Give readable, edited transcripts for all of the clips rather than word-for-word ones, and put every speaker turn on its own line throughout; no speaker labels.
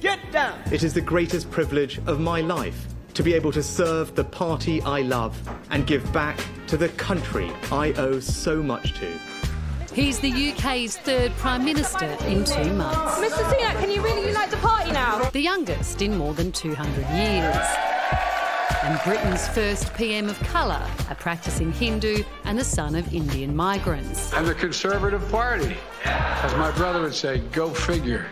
Get down!
It is the greatest privilege of my life to be able to serve the party I love and give back to the country I owe so much to.
He's the UK's third Prime Minister in 2 months.
Mr Sunak, can you really unite the party now?
The youngest in more than 200 years. And Britain's first PM of colour, a practising Hindu and the son of Indian migrants.
And the Conservative Party. As my brother would say, go figure.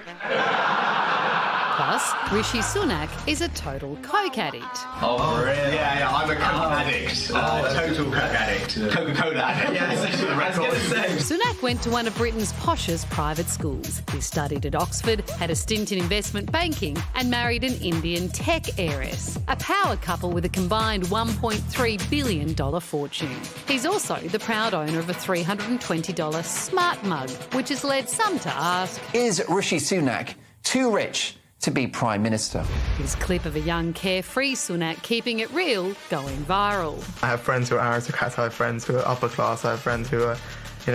Plus, Rishi Sunak is a total coke addict.
Oh, really? Yeah, I'm a coke addict. Total coke addict. Coca-Cola addict. Yeah, essentially the record.
Sunak went to one of Britain's poshest private schools. He studied at Oxford, had a stint in investment banking and married an Indian tech heiress. A power couple with a combined $1.3 billion fortune. He's also the proud owner of a $320 smart mug, which has led some to ask...
Is Rishi Sunak too rich to be Prime Minister?
This clip of a young, carefree Sunak keeping it real going viral.
I have friends who are aristocrats, I have friends who are upper class, I have friends who are,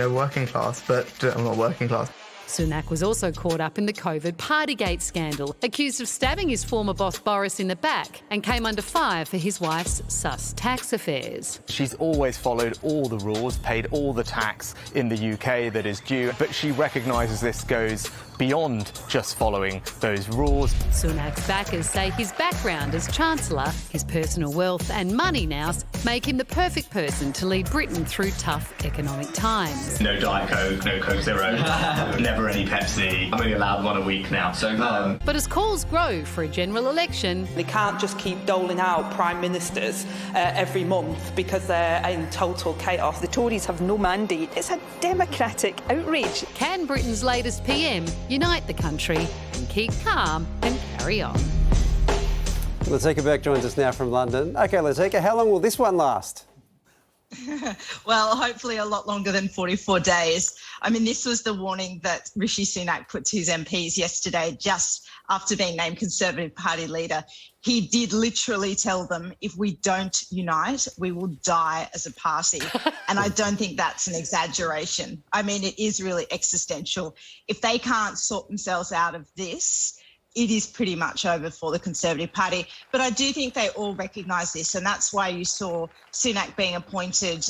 working class, but I'm not working class.
Sunak was also caught up in the COVID Partygate scandal, accused of stabbing his former boss Boris in the back, and came under fire for his wife's sus tax affairs.
She's always followed all the rules, paid all the tax in the UK that is due, but she recognises this goes beyond just following those rules.
Sunak's backers say his background as Chancellor, his personal wealth and money nous make him the perfect person to lead Britain through tough economic times.
No Diet Coke, no Coke Zero, never any Pepsi. I'm only allowed one a week now, so...
But as calls grow for a general election...
They can't just keep doling out Prime Ministers every month because they're in total chaos.
The Tories have no mandate. It's a democratic outrage.
Can Britain's latest PM unite the country and keep calm and carry on?
Latika Burke joins us now from London. OK, Latika, how long will this one last?
Well, hopefully a lot longer than 44 days. I mean, this was the warning that Rishi Sunak put to his MPs yesterday, just after being named Conservative Party leader. He did literally tell them, if we don't unite, we will die as a party. And I don't think that's an exaggeration. I mean, it is really existential. If they can't sort themselves out of this, it is pretty much over for the Conservative Party. But I do think they all recognise this, and that's why you saw Sunak being appointed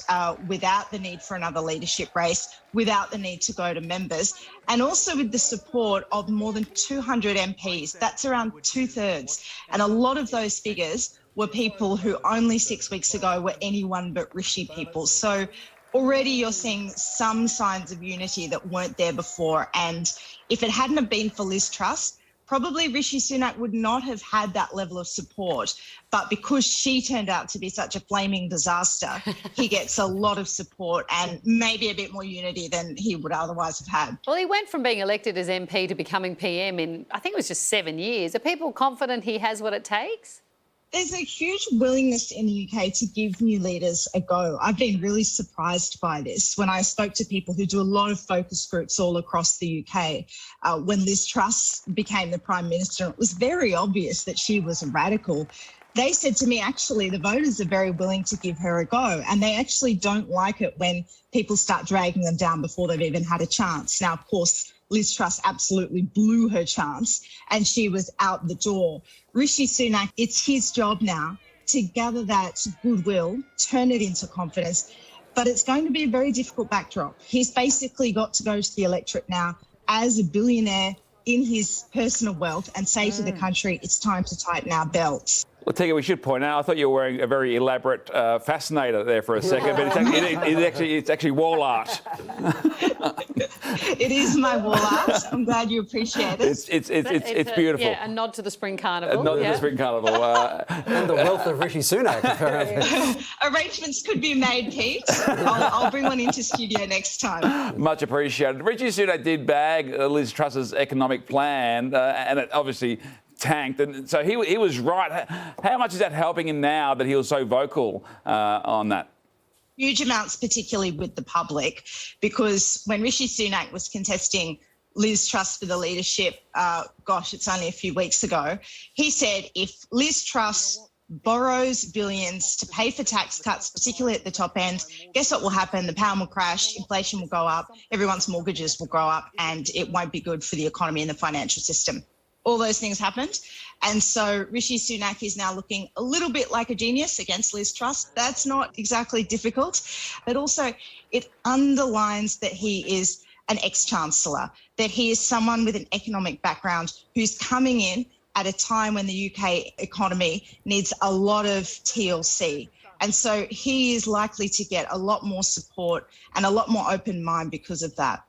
without the need for another leadership race, without the need to go to members, and also with the support of more than 200 MPs. That's around 2/3. And a lot of those figures were people who only 6 weeks ago were anyone but Rishi people. So already you're seeing some signs of unity that weren't there before. And if it hadn't have been for Liz Truss, probably Rishi Sunak would not have had that level of support. But because she turned out to be such a flaming disaster, he gets a lot of support and maybe a bit more unity than he would otherwise have had.
Well, he went from being elected as MP to becoming PM in, I think it was just 7 years. Are people confident he has what it takes?
There's a huge willingness in the UK to give new leaders a go. I've been really surprised by this. When I spoke to people who do a lot of focus groups all across the UK, when Liz Truss became the Prime Minister, it was very obvious that she was a radical. They said to me, actually, the voters are very willing to give her a go, and they actually don't like it when people start dragging them down before they've even had a chance. Now, of course, Liz Truss absolutely blew her chance and she was out the door. Rishi Sunak, it's his job now to gather that goodwill, turn it into confidence, but it's going to be a very difficult backdrop. He's basically got to go to the electorate now as a billionaire in his personal wealth and say to the country, it's time to tighten our belts.
Latika, we should point out, I thought you were wearing a very elaborate fascinator there for a second, but it's actually wall art.
It is my wall art. I'm glad you appreciate it.
It's beautiful.
Yeah, a nod to the Spring Carnival.
A nod to the Spring Carnival.
And the wealth of Rishi Sunak, apparently.
Arrangements could be made, Pete. I'll bring one into studio next time.
Much appreciated. Rishi Sunak did bag Liz Truss's economic plan, and it obviously tanked, and so he was right. How much is that helping him now that he was so vocal on that?
Huge amounts, particularly with the public, because when Rishi Sunak was contesting Liz Truss for the leadership, it's only a few weeks ago, he said if Liz Truss borrows billions to pay for tax cuts, particularly at the top end, guess what will happen? The pound will crash, inflation will go up, everyone's mortgages will go up, and it won't be good for the economy and the financial system. all those things happened. And so Rishi Sunak is now looking a little bit like a genius against Liz Truss. That's not exactly difficult, but also it underlines that he is an ex-chancellor, that he is someone with an economic background who's coming in at a time when the UK economy needs a lot of TLC. And so he is likely to get a lot more support and a lot more open mind because of that.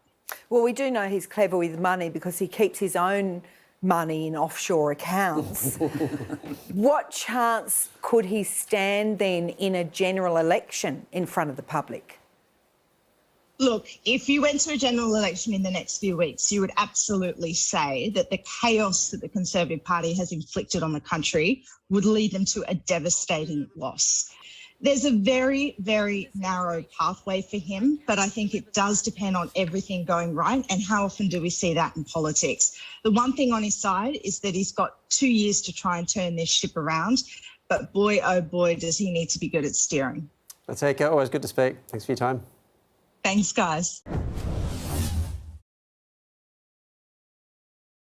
Well, we do know he's clever with money because he keeps his own money in offshore accounts. What chance could he stand then in a general election in front of the public?
Look, if you went to a general election in the next few weeks, you would absolutely say that the chaos that the Conservative Party has inflicted on the country would lead them to a devastating loss. There's a very, very narrow pathway for him, but I think it does depend on everything going right, and how often do we see that in politics? The one thing on his side is that he's got 2 years to try and turn this ship around, but boy, oh boy, does he need to be good at steering.
Let's take it. Always good to speak. Thanks for your time.
Thanks, guys.